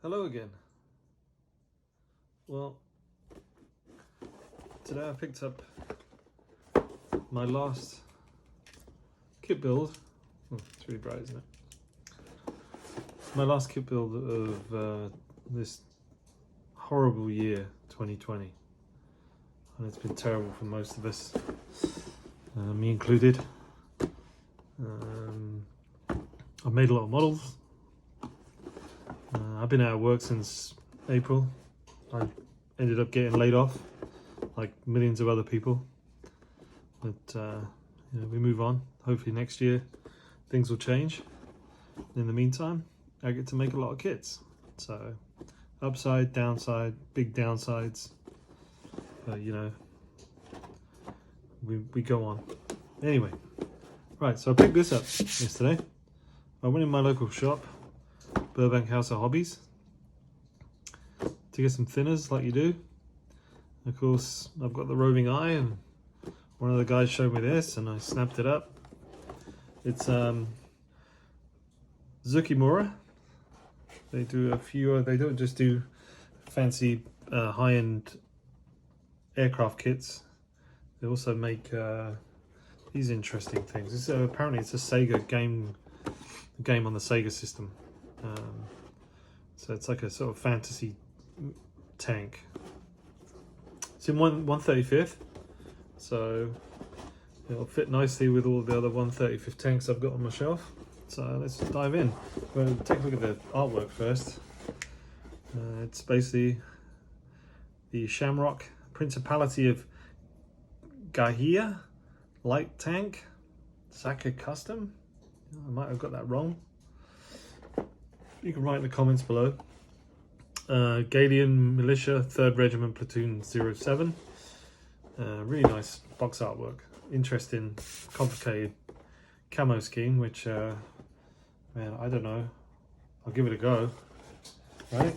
Hello again. Well, today I picked up my last kit build. It's really bright, isn't it? My last kit build of this horrible year, 2020. And it's been terrible for most of us, me included. I've made a lot of models. I've been out of work since April. I ended up getting laid off, like millions of other people. But we move on. Hopefully next year things will change. In the meantime, I get to make a lot of kits. So upside, downside, big downsides. We go on. Anyway, right. So I picked this up yesterday. I went in my local shop, Burbank House of Hobbies, to get some thinners like you do. Of course, I've got the roving eye, and one of the guys showed me this and I snapped it up. It's Zoukei Mura. They do a few, they don't just do fancy high-end aircraft kits. They also make these interesting things. Apparently it's a Sega game on the Sega system. So it's like a sort of fantasy tank. It's in 1/35th, so it'll fit nicely with all the other 1/35th tanks I've got on my shelf. So let's dive in. We'll take a look at the artwork first. It's basically the Shamrock Principality of Gahia light tank, Saka custom. I might have got that wrong. You can write in the comments below. Galian Militia 3rd Regiment Platoon 07. Really nice box artwork. Interesting, complicated camo scheme, which, man, I don't know. I'll give it a go, right?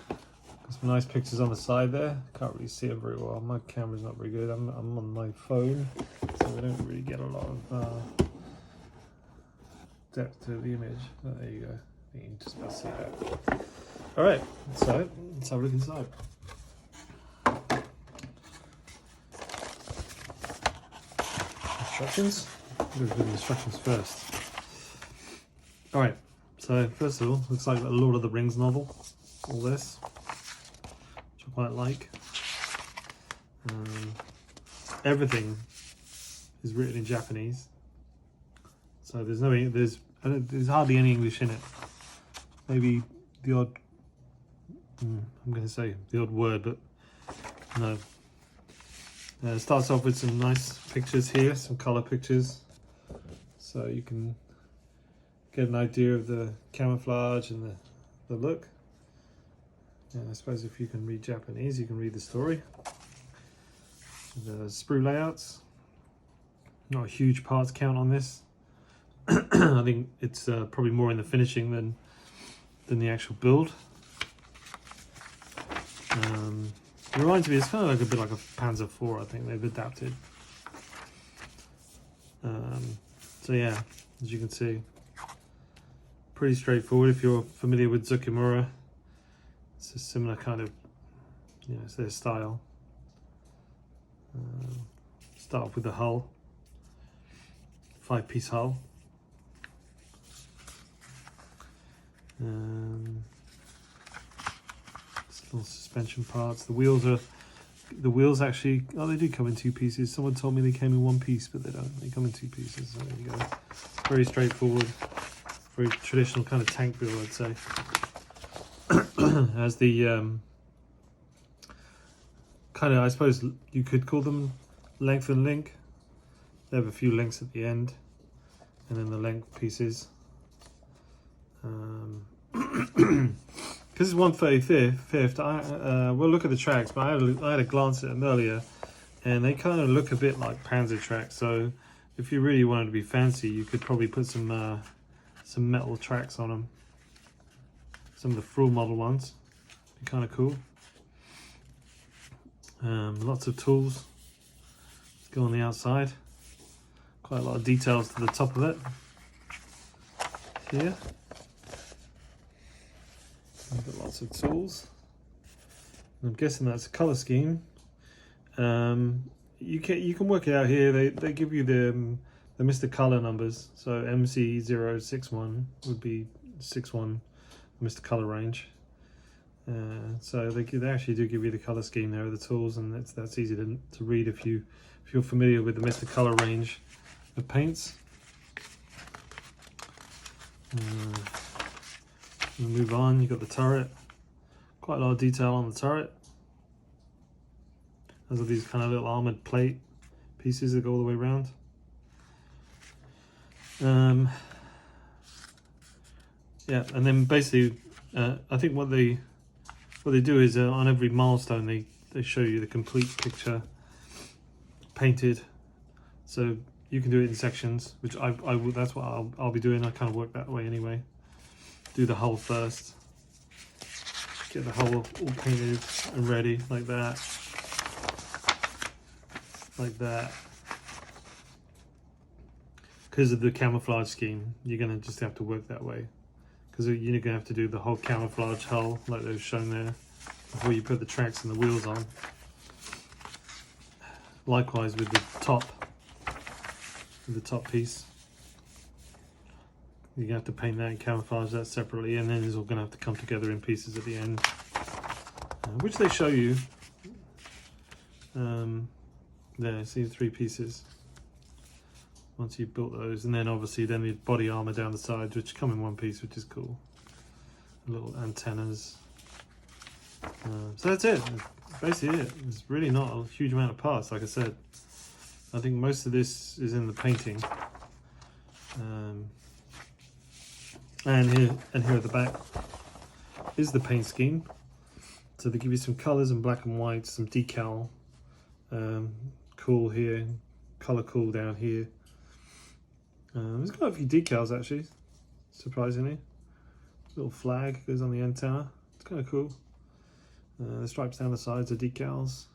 Got some nice pictures on the side there. Can't really see it very well. My camera's not very good. I'm on my phone, so we don't really get a lot of depth to the image. Oh, there you go. You can just about see that. All right, so let's have a look inside. Instructions. We'll do the instructions first. All right. So first of all, looks like a Lord of the Rings novel. All this, which I quite like. Everything is written in Japanese, so there's hardly any English in it. Maybe the odd, I'm going to say the odd word, but no. It starts off with some nice pictures here, some colour pictures, so you can get an idea of the camouflage and the look. And I suppose if you can read Japanese, you can read the story. The sprue layouts. Not a huge parts count on this. I think it's probably more in the finishing than the actual build. It reminds me, it's kind of like a bit like a Panzer IV, I think they've adapted. So yeah, as you can see, pretty straightforward. If you're familiar with Zoukei Mura, it's a similar kind of, it's their style. Start off with the hull, 5-piece hull. Little suspension parts. The wheels actually, they do come in 2 pieces. Someone told me they came in 1 piece, but they don't. They come in 2 pieces. So there you go. Very straightforward, very traditional kind of tank build, I'd say. As the kind of, I suppose you could call them length and link. They have a few links at the end, and then the length pieces. Because it's 1/35th, we'll look at the tracks, but I had a glance at them earlier, and they kind of look a bit like Panzer tracks. So if you really wanted to be fancy, you could probably put some metal tracks on them. Some of the full model ones, be kind of cool. Lots of tools. Let's go on the outside. Quite a lot of details to the top of it. Here. You've got lots of tools. I'm guessing that's a color scheme. You can work it out here. They give you the Mr. Color numbers. So MC061 would be 61 Mr. Color range. So they actually do give you the color scheme there of the tools, and that's easy to read if you're familiar with the Mr. Color range of paints. We'll move on. You've got the turret. Quite a lot of detail on the turret. Those are these kind of little armored plate pieces that go all the way around. Yeah, and then basically, I think what they do is on every milestone they show you the complete picture painted. So you can do it in sections, which that's what I'll be doing. I kind of work that way anyway. Do the hull first. Get the hull all painted and ready like that. Like that. Because of the camouflage scheme, you're going to just have to work that way. Because you're going to have to do the whole camouflage hull like they've shown there before you put the tracks and the wheels on. Likewise with the top piece. You're going to have to paint that and camouflage that separately, and then it's all going to have to come together in pieces at the end. Which they show you. There, see the 3 pieces. Once you've built those, and then obviously then the body armor down the sides, which come in one piece, which is cool. Little antennas. So that's it. That's basically it. It's really not a huge amount of parts, like I said. I think most of this is in the painting. And here at the back is the paint scheme. So they give you some colors in black and white, some decal, cool here, color cool down here. There's quite a few decals actually, surprisingly. Little flag goes on the antenna. It's kind of cool. The stripes down the sides are decals.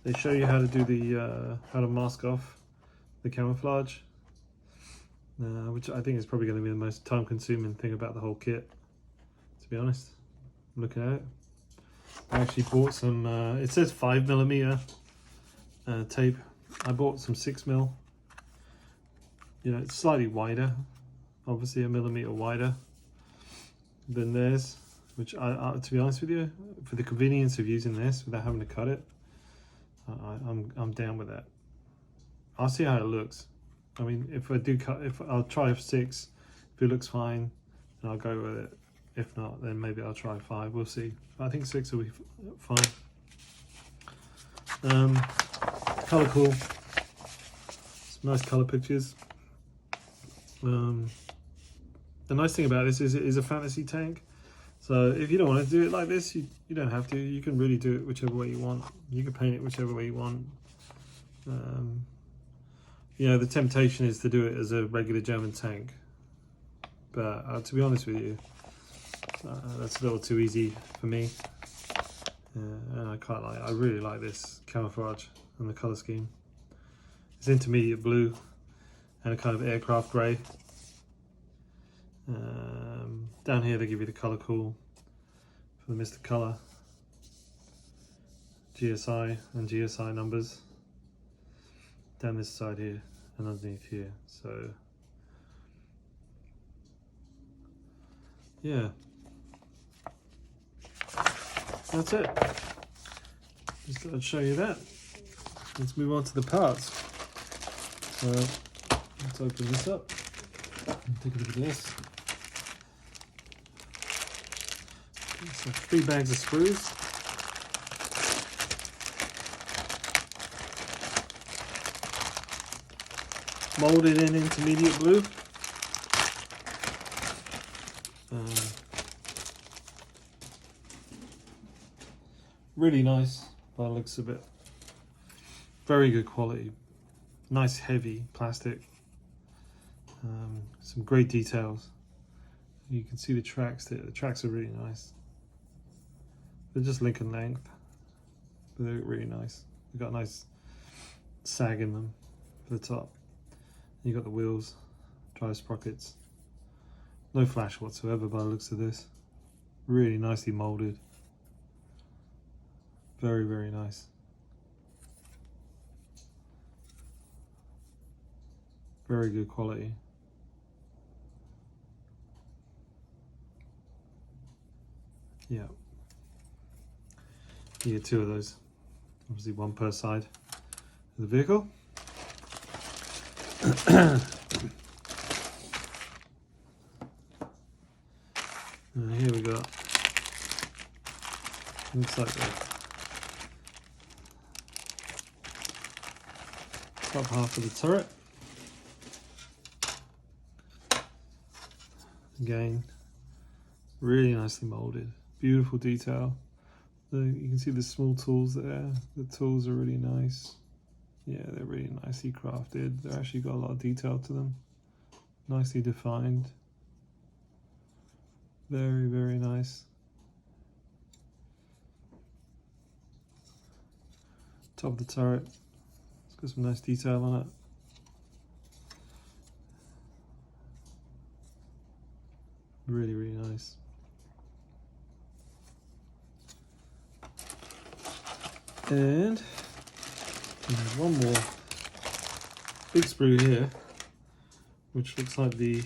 They show you how to do the how to mask off the camouflage, which I think is probably going to be the most time-consuming thing about the whole kit. To be honest, I'm looking at it. I actually bought some. It says 5mm tape. I bought some 6mm. You know, it's slightly wider, obviously a millimeter wider than theirs, which to be honest with you, for the convenience of using this without having to cut it, I'm down with that. I'll see how it looks. I mean, if I do cut, I'll try 6. If it looks fine, then I'll go with it. If not, then maybe I'll try 5. We'll see. I think 6 will be fine. Color cool. Some nice color pictures. The nice thing about this is it is a fantasy tank, so if you don't want to do it like this, you don't have to. You can really do it whichever way you want. You can paint it whichever way you want. You know, the temptation is to do it as a regular German tank, but to be honest with you, that's a little too easy for me. And I really like this camouflage and the color scheme. It's intermediate blue and a kind of aircraft grey. Down here they give you the color cool for the Mr. Color, GSI and GSI numbers down this side here and underneath here. So yeah, that's it. Just thought I'd show you that. Let's move on to the parts. So let's open this up and take a look at this. So 3 bags of screws. Molded in intermediate blue. Really nice by the looks of it. Very good quality. Nice heavy plastic. Some great details. You can see the tracks there. The tracks are really nice. They're just Lincoln length, but they're really nice. They've got a nice sag in them for the top. You got the wheels, drive sprockets. No flash whatsoever by the looks of this. Really nicely molded. Very, very nice. Very good quality. Yeah. You get 2 of those. Obviously 1 per side of the vehicle. And here we got, looks like the top half of the turret. Again, really nicely molded, beautiful detail. You can see the small tools there. The tools are really nice. Yeah, they're really nicely crafted. They've actually got a lot of detail to them. Nicely defined. Very, very nice. Top of the turret. It's got some nice detail on it. Really, really nice. And we have one more big sprue here, which looks like the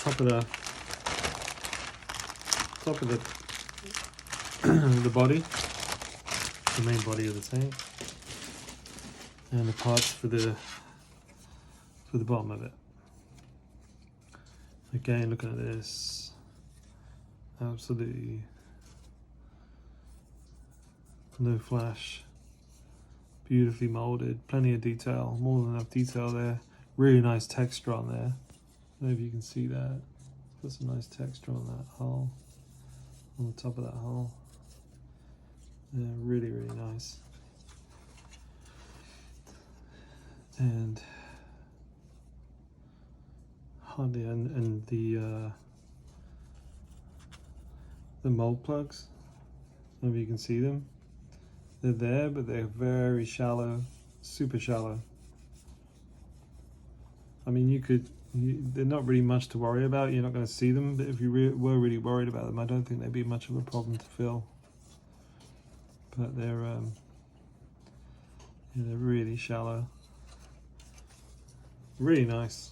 top of the body, the main body of the tank, and the parts for the bottom of it. Again, looking at this, absolutely no flash, beautifully molded, plenty of detail, more than enough detail there. Really nice texture on there. I don't know if you can see that. Got some nice texture on that hull, on the top of that hull. Yeah, really, really nice. And hardly, and the mold plugs. I don't know if you can see them. They're there, but they're very shallow, super shallow. I mean, they're not really much to worry about. You're not going to see them, but if you were really worried about them, I don't think they'd be much of a problem to fill. But they're really shallow. Really nice.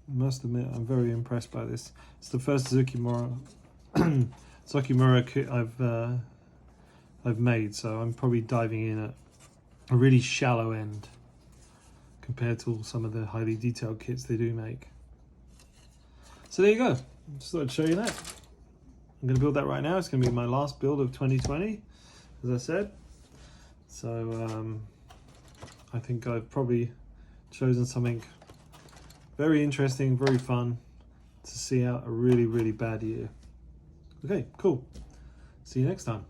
I must admit, I'm very impressed by this. It's the first Zoukei Mura kit I've made, so I'm probably diving in at a really shallow end compared to some of the highly detailed kits they do make. So there you go. Just thought I'd show you that. I'm going to build that right now. It's going to be my last build of 2020, as I said. So I think I've probably chosen something very interesting, very fun to see out a really, really bad year. Okay, cool. See you next time.